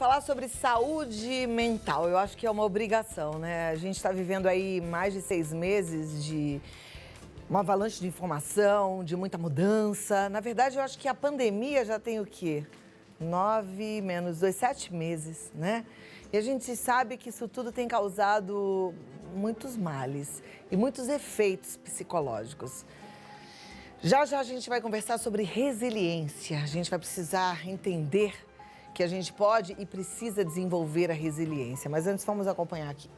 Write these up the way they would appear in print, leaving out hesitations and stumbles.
falar sobre saúde mental. Eu acho que é uma obrigação, né? A gente está vivendo aí mais de 6 meses de uma avalanche de informação, de muita mudança. Na verdade, eu acho que a pandemia já tem o quê? 9 menos 2, 7 meses, né? E a gente sabe que isso tudo tem causado muitos males e muitos efeitos psicológicos. Já já a gente vai conversar sobre resiliência. A gente vai precisar entender que a gente pode e precisa desenvolver a resiliência. Mas antes, vamos acompanhar aqui.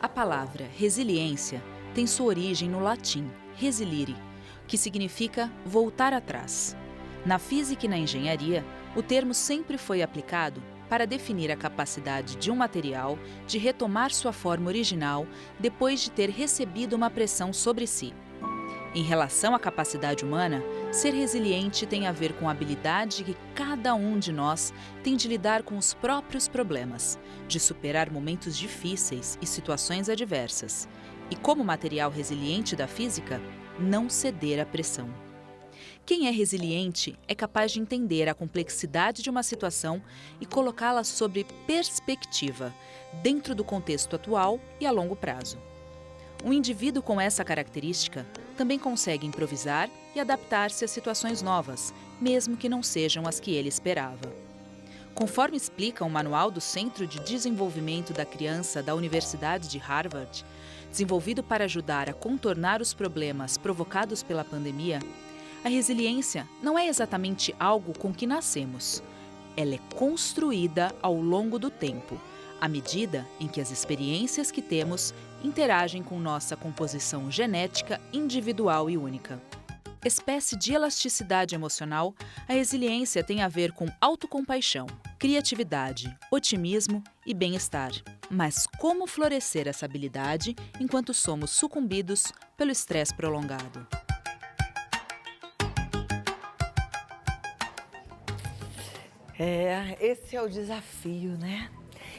A palavra resiliência tem sua origem no latim resilire, que significa voltar atrás. Na física e na engenharia, o termo sempre foi aplicado para definir a capacidade de um material de retomar sua forma original depois de ter recebido uma pressão sobre si. Em relação à capacidade humana, ser resiliente tem a ver com a habilidade que cada um de nós tem de lidar com os próprios problemas, de superar momentos difíceis e situações adversas, e como material resiliente da física, não ceder à pressão. Quem é resiliente é capaz de entender a complexidade de uma situação e colocá-la sob perspectiva, dentro do contexto atual e a longo prazo. Um indivíduo com essa característica também consegue improvisar e adaptar-se a situações novas, mesmo que não sejam as que ele esperava. Conforme explica o Manual do Centro de Desenvolvimento da Criança da Universidade de Harvard, desenvolvido para ajudar a contornar os problemas provocados pela pandemia, a resiliência não é exatamente algo com que nascemos. Ela é construída ao longo do tempo, à medida em que as experiências que temos interagem com nossa composição genética individual e única. Espécie de elasticidade emocional, a resiliência tem a ver com autocompaixão, criatividade, otimismo e bem-estar. Mas como florescer essa habilidade enquanto somos sucumbidos pelo estresse prolongado? Esse é o desafio, né?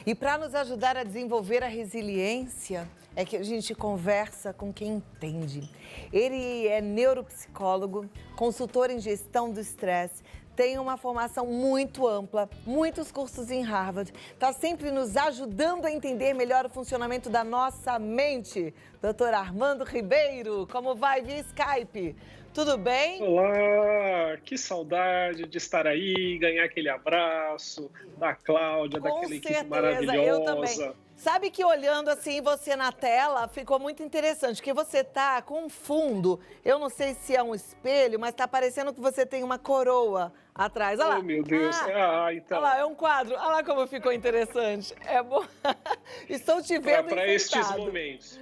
E para nos ajudar a desenvolver a resiliência, é que a gente conversa com quem entende. Ele é neuropsicólogo, consultor em gestão do estresse, tem uma formação muito ampla, muitos cursos em Harvard, está sempre nos ajudando a entender melhor o funcionamento da nossa mente. Doutor Armando Ribeiro, como vai via Skype? Tudo bem? Olá, que saudade de estar aí, ganhar aquele abraço da Cláudia, daquela equipe maravilhosa. Eu também. Sabe que olhando assim você na tela, ficou muito interessante, porque você tá com um fundo, eu não sei se é um espelho, mas tá parecendo que você tem uma coroa atrás. Olha lá. Oh, meu Deus. Então. Olha lá, é um quadro. Olha lá como ficou interessante. É bom. Estou te vendo para estes momentos.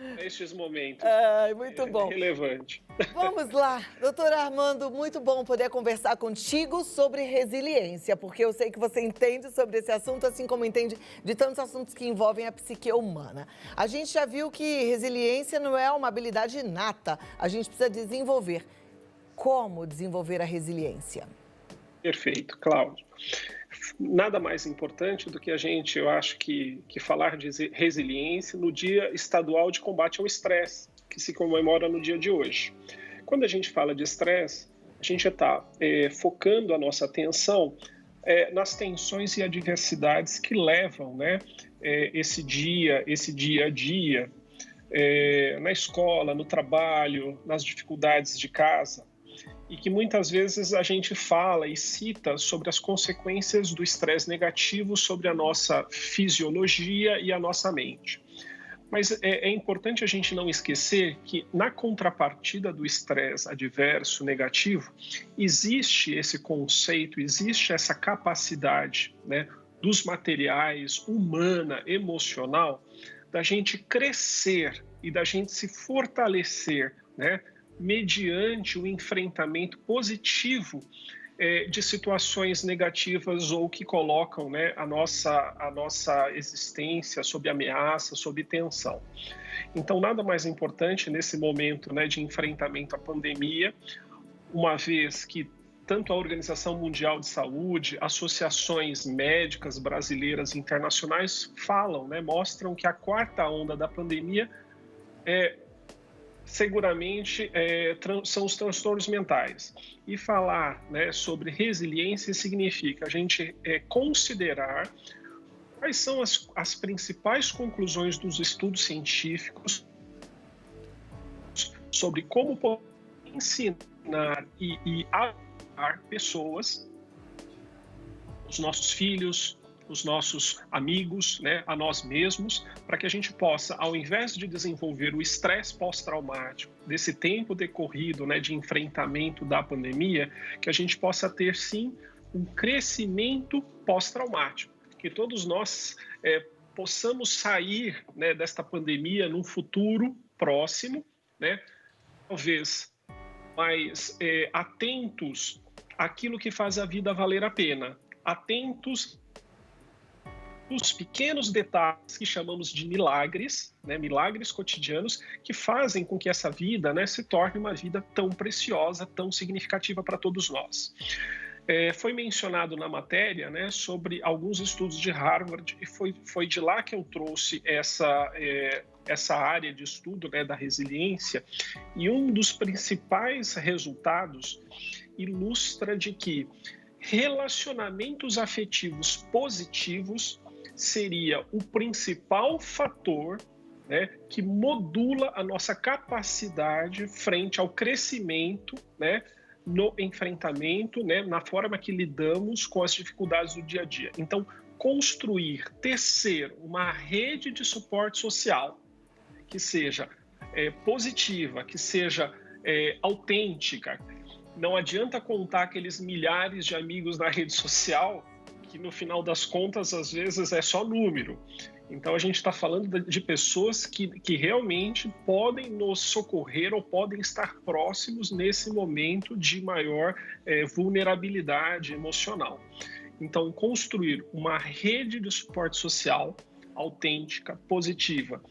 Muito bom. Relevante. Vamos lá. Doutor Armando, muito bom poder conversar contigo sobre resiliência, porque eu sei que você entende sobre esse assunto, assim como entende de tantos assuntos que envolvem a psique humana. A gente já viu que resiliência não é uma habilidade inata, a gente precisa desenvolver. Como desenvolver a resiliência? Perfeito, Cláudio. Nada mais importante do que eu acho que falar de resiliência no Dia Estadual de Combate ao Estresse, que se comemora no dia de hoje. Quando a gente fala de estresse, a gente está focando a nossa atenção nas tensões e adversidades que levam, né, esse dia a dia, na escola, no trabalho, nas dificuldades de casa, e que muitas vezes a gente fala e cita sobre as consequências do estresse negativo sobre a nossa fisiologia e a nossa mente. Mas é importante a gente não esquecer que na contrapartida do estresse adverso, negativo, existe esse conceito, existe essa capacidade, né, dos materiais, humana, emocional, da gente crescer e da gente se fortalecer, né, mediante o enfrentamento positivo de situações negativas ou que colocam, né, a nossa existência sob ameaça, sob tensão. Então, nada mais importante nesse momento, né, de enfrentamento à pandemia, uma vez que tanto a Organização Mundial de Saúde, associações médicas brasileiras e internacionais falam, né, mostram que a quarta onda da pandemia seguramente são os transtornos mentais. E falar, né, sobre resiliência significa a gente considerar quais são as principais conclusões dos estudos científicos sobre como ensinar e ajudar pessoas, os nossos filhos, os nossos amigos, né, a nós mesmos, para que a gente possa, ao invés de desenvolver o estresse pós-traumático, desse tempo decorrido, né, de enfrentamento da pandemia, que a gente possa ter, sim, um crescimento pós-traumático, que todos nós possamos sair, né, desta pandemia num futuro próximo, né, talvez mais atentos àquilo que faz a vida valer a pena, atentos os pequenos detalhes que chamamos de milagres, né, milagres cotidianos, que fazem com que essa vida, né, se torne uma vida tão preciosa, tão significativa para todos nós. Foi mencionado na matéria, né, sobre alguns estudos de Harvard, e foi de lá que eu trouxe essa área de estudo, né, da resiliência, e um dos principais resultados ilustra de que relacionamentos afetivos positivos seria o principal fator, né, que modula a nossa capacidade frente ao crescimento, né, no enfrentamento, né, na forma que lidamos com as dificuldades do dia a dia. Então, construir, tecer uma rede de suporte social que seja positiva, que seja autêntica. Não adianta contar aqueles milhares de amigos na rede social, que no final das contas, às vezes, é só número. Então, a gente está falando de pessoas que realmente podem nos socorrer ou podem estar próximos nesse momento de maior vulnerabilidade emocional. Então, construir uma rede de suporte social autêntica, positiva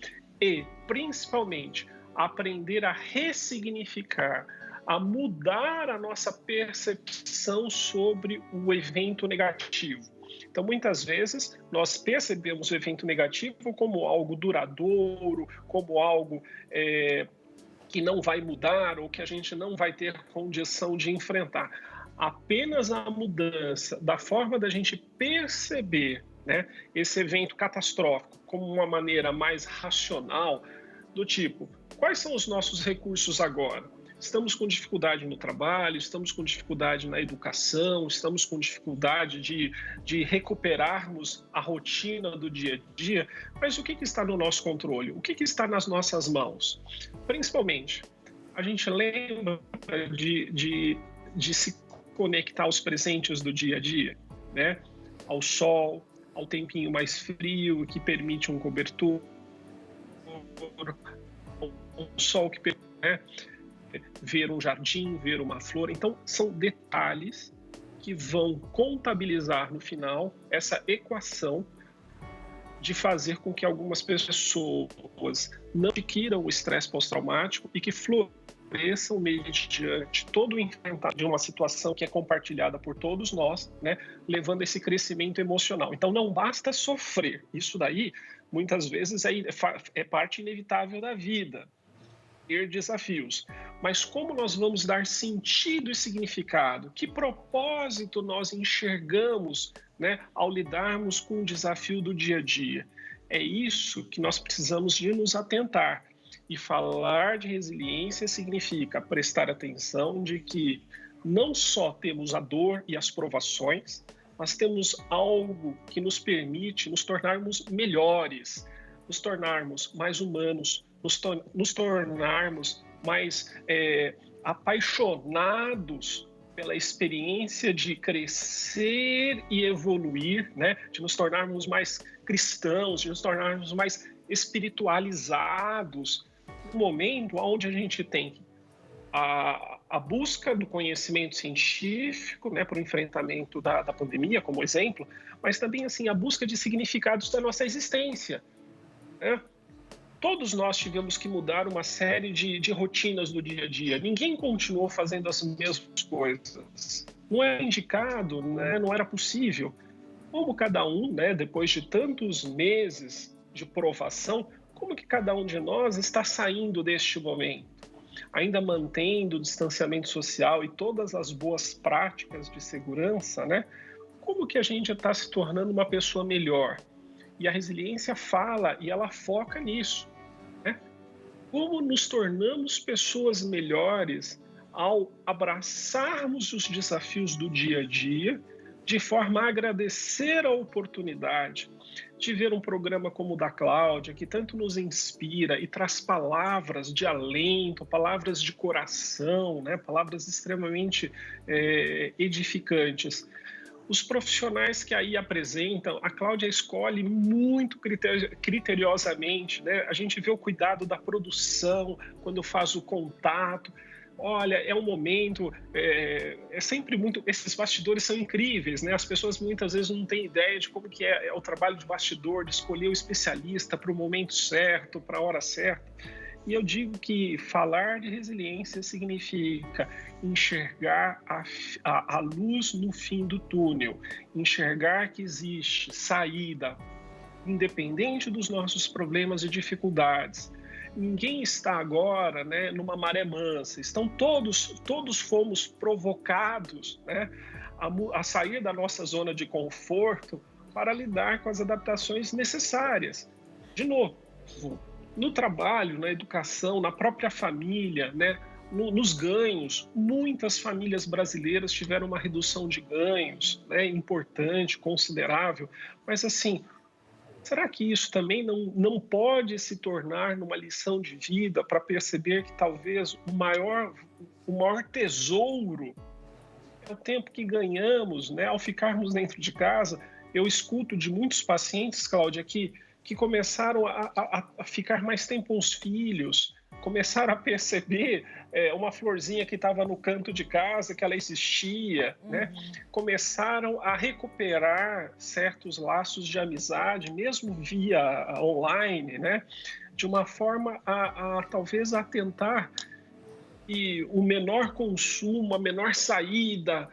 e, principalmente, aprender a ressignificar, a mudar a nossa percepção sobre o evento negativo. Então, muitas vezes, nós percebemos o evento negativo como algo duradouro, como algo que não vai mudar ou que a gente não vai ter condição de enfrentar. Apenas a mudança da forma da gente perceber, né, esse evento catastrófico como uma maneira mais racional, do tipo, quais são os nossos recursos agora? Estamos com dificuldade no trabalho, estamos com dificuldade na educação, estamos com dificuldade de recuperarmos a rotina do dia a dia, mas o que está no nosso controle? O que está nas nossas mãos? Principalmente, a gente lembra de se conectar aos presentes do dia a dia, né? Ao sol, ao tempinho mais frio que permite um cobertor, ao sol que permite, né, ver um jardim, ver uma flor. Então, são detalhes que vão contabilizar no final essa equação de fazer com que algumas pessoas não adquiram o estresse pós-traumático e que floresçam mediante todo o enfrentamento de uma situação que é compartilhada por todos nós, né, levando esse crescimento emocional. Então, não basta sofrer. Isso daí, muitas vezes, é parte inevitável da vida. Ter desafios, mas como nós vamos dar sentido e significado? Que propósito nós enxergamos, né, ao lidarmos com o desafio do dia a dia? É isso que nós precisamos de nos atentar. E falar de resiliência significa prestar atenção de que não só temos a dor e as provações, mas temos algo que nos permite nos tornarmos melhores, nos tornarmos mais humanos, nos tornarmos mais apaixonados pela experiência de crescer e evoluir, né? De nos tornarmos mais cristãos, de nos tornarmos mais espiritualizados. Um momento onde a gente tem a busca do conhecimento científico, né, para o enfrentamento da pandemia, como exemplo, mas também assim, a busca de significados da nossa existência, né? Todos nós tivemos que mudar uma série de rotinas do dia a dia. Ninguém continuou fazendo as mesmas coisas. Não era indicado, né? Não era possível. Como cada um, né, depois de tantos meses de provação, como que cada um de nós está saindo deste momento? ainda mantendo o distanciamento social e todas as boas práticas de segurança, né? Como que a gente está se tornando uma pessoa melhor? E a resiliência fala e ela foca nisso, né? Como nos tornamos pessoas melhores ao abraçarmos os desafios do dia a dia, de forma a agradecer a oportunidade de ver um programa como o da Cláudia, que tanto nos inspira e traz palavras de alento, palavras de coração, né? Palavras extremamente edificantes. Os profissionais que aí apresentam, a Cláudia escolhe muito criteriosamente, né? A gente vê o cuidado da produção, quando faz o contato. Olha, é um momento, é sempre muito... Esses bastidores são incríveis, né? As pessoas muitas vezes não têm ideia de como que é o trabalho de bastidor, de escolher o especialista para o momento certo, para a hora certa. E eu digo que falar de resiliência significa enxergar a luz no fim do túnel, enxergar que existe saída, independente dos nossos problemas e dificuldades. Ninguém está agora, né, numa maré mansa. Todos fomos provocados, né, a sair da nossa zona de conforto para lidar com as adaptações necessárias. De novo, no trabalho, na educação, na própria família, né, nos ganhos, muitas famílias brasileiras tiveram uma redução de ganhos, né, importante, considerável, mas assim, será que isso também não pode se tornar numa lição de vida para perceber que talvez o maior tesouro é o tempo que ganhamos, né, ao ficarmos dentro de casa? Eu escuto de muitos pacientes, Cláudia, que começaram a ficar mais tempo com os filhos, começaram a perceber uma florzinha que estava no canto de casa, que ela existia, né? Começaram a recuperar certos laços de amizade, mesmo via online, né? De uma forma talvez a tentar o menor consumo, a menor saída,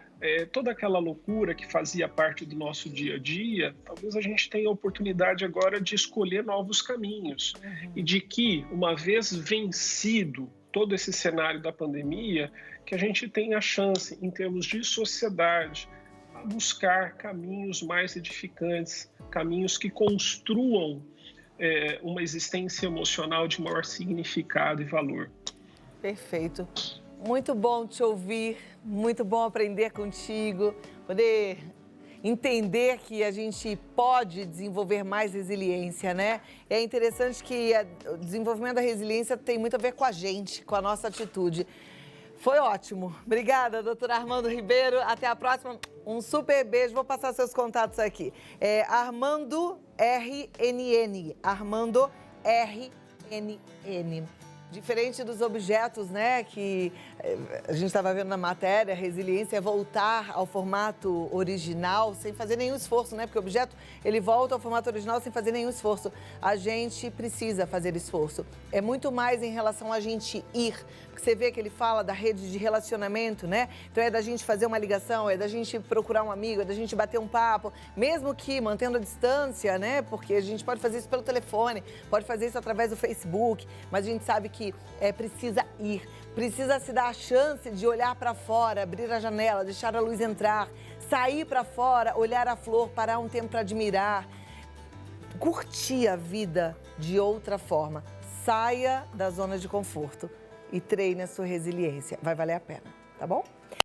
toda aquela loucura que fazia parte do nosso dia a dia, talvez a gente tenha a oportunidade agora de escolher novos caminhos. E de que, uma vez vencido todo esse cenário da pandemia, que a gente tenha a chance, em termos de sociedade, a buscar caminhos mais edificantes, caminhos que construam uma existência emocional de maior significado e valor. Perfeito. Muito bom te ouvir, muito bom aprender contigo, poder entender que a gente pode desenvolver mais resiliência, né? É interessante que o desenvolvimento da resiliência tem muito a ver com a gente, com a nossa atitude. Foi ótimo. Obrigada, doutora Armando Ribeiro. Até a próxima. Um super beijo. Vou passar seus contatos aqui. Armando RNN. Armando RNN. Diferente dos objetos, né, que a gente estava vendo na matéria, a resiliência é voltar ao formato original sem fazer nenhum esforço, né? Porque o objeto, ele volta ao formato original sem fazer nenhum esforço. A gente precisa fazer esforço. É muito mais em relação a gente ir. Porque você vê que ele fala da rede de relacionamento, né? Então é da gente fazer uma ligação, é da gente procurar um amigo, é da gente bater um papo, mesmo que mantendo a distância, né? Porque a gente pode fazer isso pelo telefone, pode fazer isso através do Facebook, mas a gente sabe que precisa ir, precisa se dar a chance de olhar para fora, abrir a janela, deixar a luz entrar, sair para fora, olhar a flor, parar um tempo para admirar, curtir a vida de outra forma. Saia da zona de conforto e treine a sua resiliência. Vai valer a pena, tá bom?